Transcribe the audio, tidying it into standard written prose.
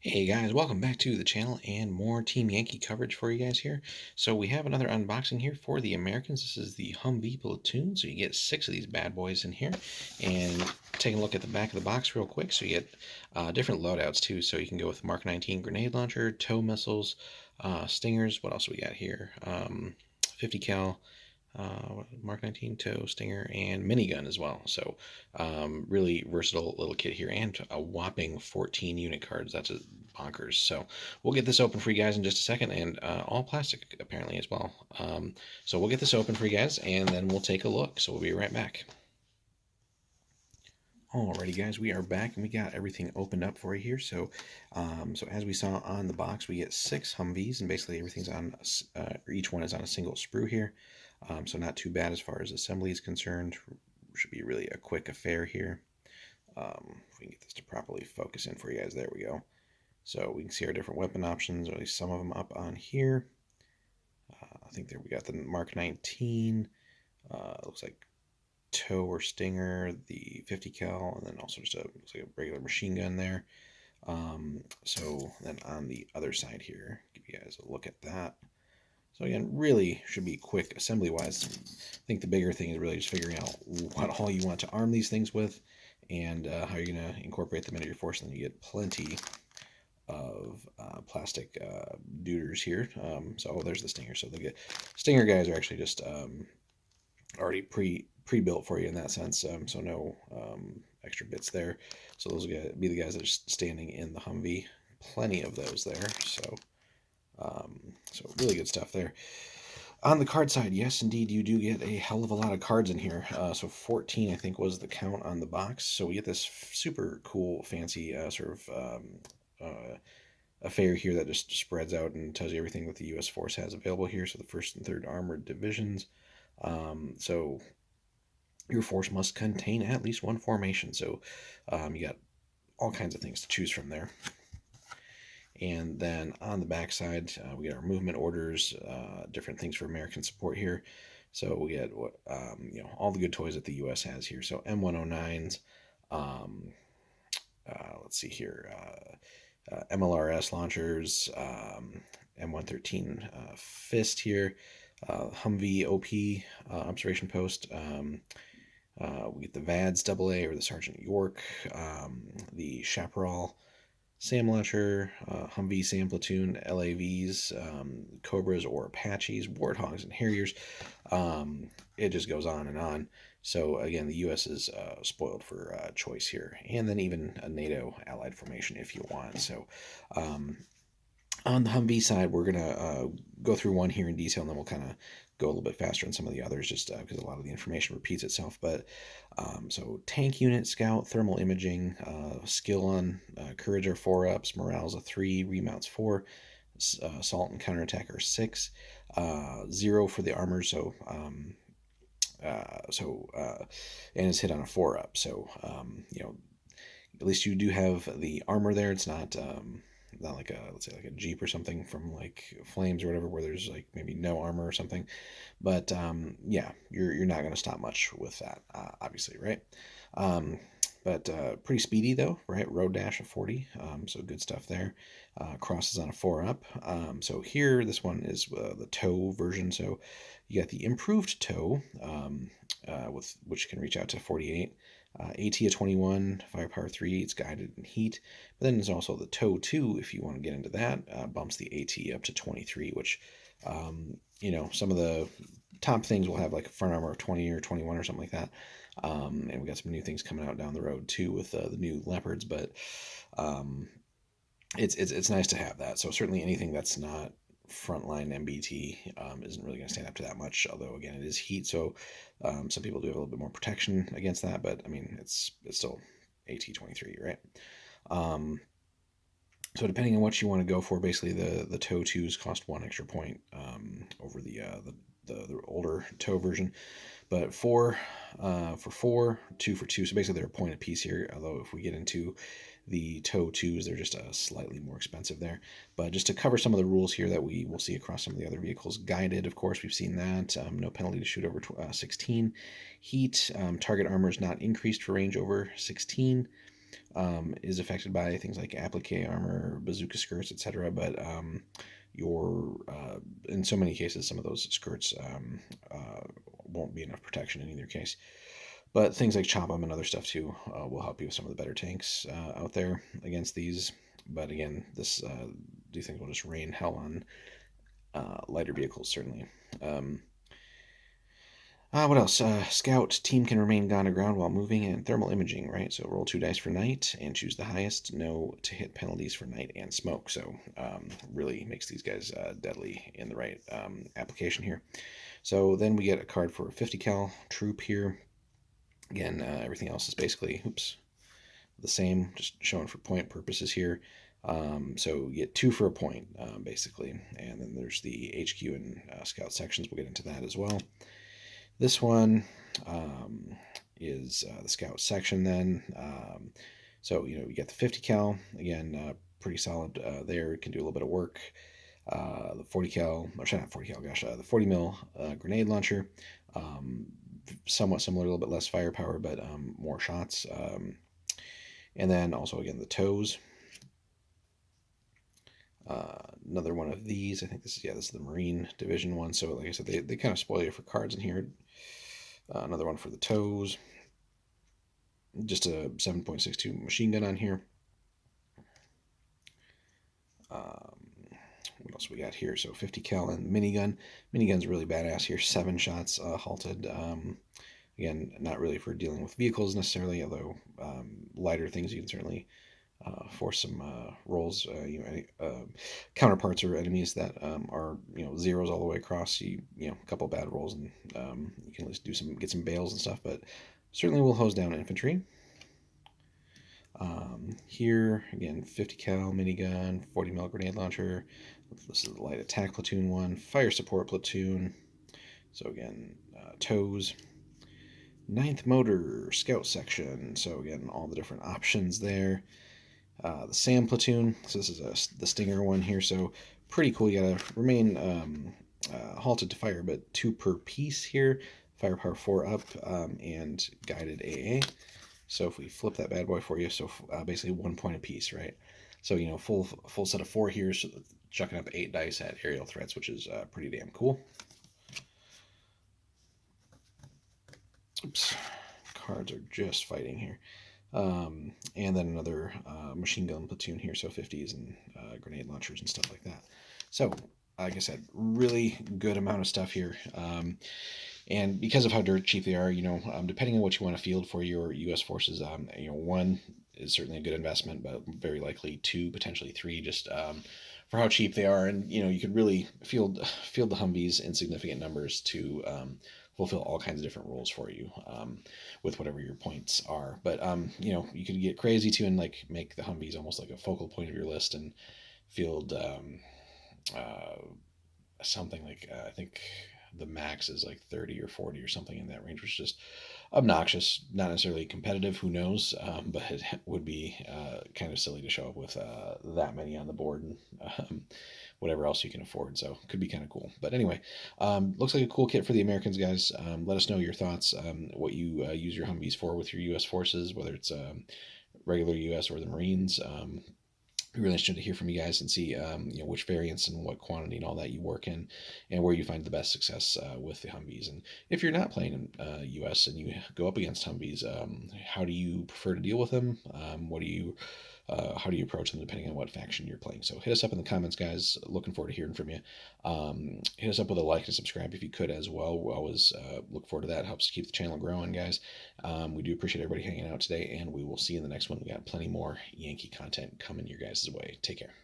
Hey guys, welcome back to the channel and more Team Yankee coverage for you guys here. So we have another unboxing here for the Americans. This is the HMMWV Platoon. So you get 6 of these bad boys in here. And taking a look at the back of the box real quick. So you get different loadouts too. So you can go with Mark 19 grenade launcher, tow missiles, stingers. What else we got here? 50 cal. Mark 19 tow, stinger, and minigun as well. So really versatile little kit here, and a whopping 14 unit cards. That's a bonkers. So we'll get this open for you guys in just a second, and all plastic apparently as well. So we'll get this open for you guys, and then we'll take a look. So we'll be right back. Alrighty, guys, we are back and we got everything opened up for you here. So, so as we saw on the box, we get 6 Humvees, and basically everything's on, each one is on a single sprue here. So not too bad as far as assembly is concerned. Should be really a quick affair here. If we can get this to properly focus in for you guys, there we go. So we can see our different weapon options, or at least some of them up on here. I think there we got the Mark 19. Looks like tow or stinger, the 50 cal, and then also just looks like a regular machine gun there. So then on the other side here, give you guys a look at that. So again, really should be quick assembly-wise. I think the bigger thing is really just figuring out what all you want to arm these things with, and how you're going to incorporate them into your force. And then you get plenty of plastic duders here. So there's the stinger. So the stinger guys are actually just already pre-built for you in that sense. So no extra bits there. So those will be the guys that are standing in the Humvee. Plenty of those there. So really good stuff there. On the card side, yes, indeed, you do get a hell of a lot of cards in here. So 14, I think, was the count on the box. So we get this super cool, fancy sort of affair here that just spreads out and tells you everything that the U.S. force has available here. So the 1st and 3rd Armored Divisions. So your force must contain at least one formation. So you got all kinds of things to choose from there. And then on the back side, we get our movement orders, different things for American support here. So we get what all the good toys that the U.S. has here. So M109s, let's see here, MLRS launchers, M113 Fist here, Humvee OP observation post. We get the VADS AA or the Sergeant York, the Chaparral SAM launcher, Humvee SAM platoon, LAVs, Cobras or Apaches, Warthogs and Harriers. It just goes on and on. So again, the U.S. is spoiled for choice here, and then even a NATO allied formation if you want. So on the Humvee side, we're gonna go through one here in detail, and then we'll kind of go a little bit faster on some of the others, just because a lot of the information repeats itself. But so tank unit, scout, thermal imaging, skill on courage are 4-ups, morale's a 3, remounts 4, assault and counterattack are 6, 0 for the armor. So and it's hit on a 4-up. So at least you do have the armor there. It's not like a, let's say, like a Jeep or something from like Flames or whatever, where there's like maybe no armor or something. But yeah, you're not going to stop much with that, obviously, right? But pretty speedy though, right? Road dash of 40, so good stuff there. Crosses on a 4-up. So here, this one is the tow version. So you got the improved tow, with which can reach out to 48. AT of 21, firepower 3, it's guided and heat. But then there's also the tow 2, if you want to get into that, bumps the AT up to 23, which, some of the top things will have like a front armor of 20 or 21 or something like that. And we got some new things coming out down the road too with the new Leopards, but it's nice to have that. So certainly anything that's not frontline MBT isn't really going to stand up to that much, although again it is heat, so some people do have a little bit more protection against that, but I mean it's still AT-23, right? So depending on what you want to go for, basically the tow 2s cost 1 extra point over the older tow version, but 4 for 4, 2 for 2, so basically they're a point a piece here, although if we get into the tow 2s, they're just slightly more expensive there. But just to cover some of the rules here that we will see across some of the other vehicles. Guided, of course, we've seen that. No penalty to shoot over 16. Heat, target armor is not increased for range over 16. is affected by things like applique armor, bazooka skirts, etc. But your in so many cases, some of those skirts won't be enough protection in either case. But things like chop 'em and other stuff too will help you with some of the better tanks out there against these. But again, this do you think will just rain hell on lighter vehicles certainly. What else? Scout team can remain gun to ground while moving and thermal imaging, right? So roll 2 dice for night and choose the highest. No to hit penalties for night and smoke. So really makes these guys deadly in the right application here. So then we get a card for a 50 cal troop here. Again, everything else is basically, the same, just showing for point purposes here. So you get 2 for a point, basically. And then there's the HQ and scout sections. We'll get into that as well. This one is the scout section then. So, you get the 50 cal. Again, pretty solid there. Can do a little bit of work. The 40 cal, or not 40 cal, gosh, the 40 mil grenade launcher. Somewhat similar, a little bit less firepower, but more shots. And then also, again, the toes. Another one of these. I think this is the Marine Division one. So like I said, they kind of spoil you for cards in here. Another one for the toes. Just a 7.62 machine gun on here. What else we got here? So 50 cal and minigun. Minigun's really badass here. 7 shots halted. Again, not really for dealing with vehicles necessarily, although lighter things you can certainly force some rolls. Counterparts or enemies that are zeros all the way across. A couple bad rolls and you can at least get some bales and stuff. But certainly will hose down infantry. Here again, 50 cal minigun, 40 mil grenade launcher. This is the light attack platoon one, fire support platoon. So again, toes. 9th motor scout section. So again, all the different options there. The SAM platoon. So this is the Stinger one here. So pretty cool. You gotta remain halted to fire, but 2 per piece here. Firepower 4 up and guided AA. So if we flip that bad boy for you, so basically 1 point apiece, right? So full set of 4 here, so chucking up 8 dice at aerial threats, which is pretty damn cool. Oops, cards are just fighting here. And then another machine gun platoon here, so 50s and grenade launchers and stuff like that. So, like I said, really good amount of stuff here. And because of how dirt cheap they are, depending on what you want to field for your U.S. forces, 1 is certainly a good investment, but very likely 2, potentially 3, just for how cheap they are. And you could really field the Humvees in significant numbers to fulfill all kinds of different roles for you with whatever your points are. But you could get crazy too and make the Humvees almost like a focal point of your list and field something like I think the max is like 30 or 40 or something in that range, which is just obnoxious, not necessarily competitive, who knows, but it would be kind of silly to show up with that many on the board and whatever else you can afford. So it could be kind of cool. But anyway, looks like a cool kit for the Americans, guys. Let us know your thoughts, what you use your Humvees for with your U.S. forces, whether it's regular U.S. or the Marines. Really interested to hear from you guys and see which variants and what quantity and all that you work in and where you find the best success with the Humvees. And if you're not playing in US and you go up against Humvees, how do you prefer to deal with them? How do you approach them depending on what faction you're playing? So hit us up in the comments, guys. Looking forward to hearing from you. Hit us up with a like and subscribe if you could as well. We always look forward to that. It helps keep the channel growing, guys. We do appreciate everybody hanging out today, and we will see you in the next one. We got plenty more Yankee content coming your guys' way. Take care.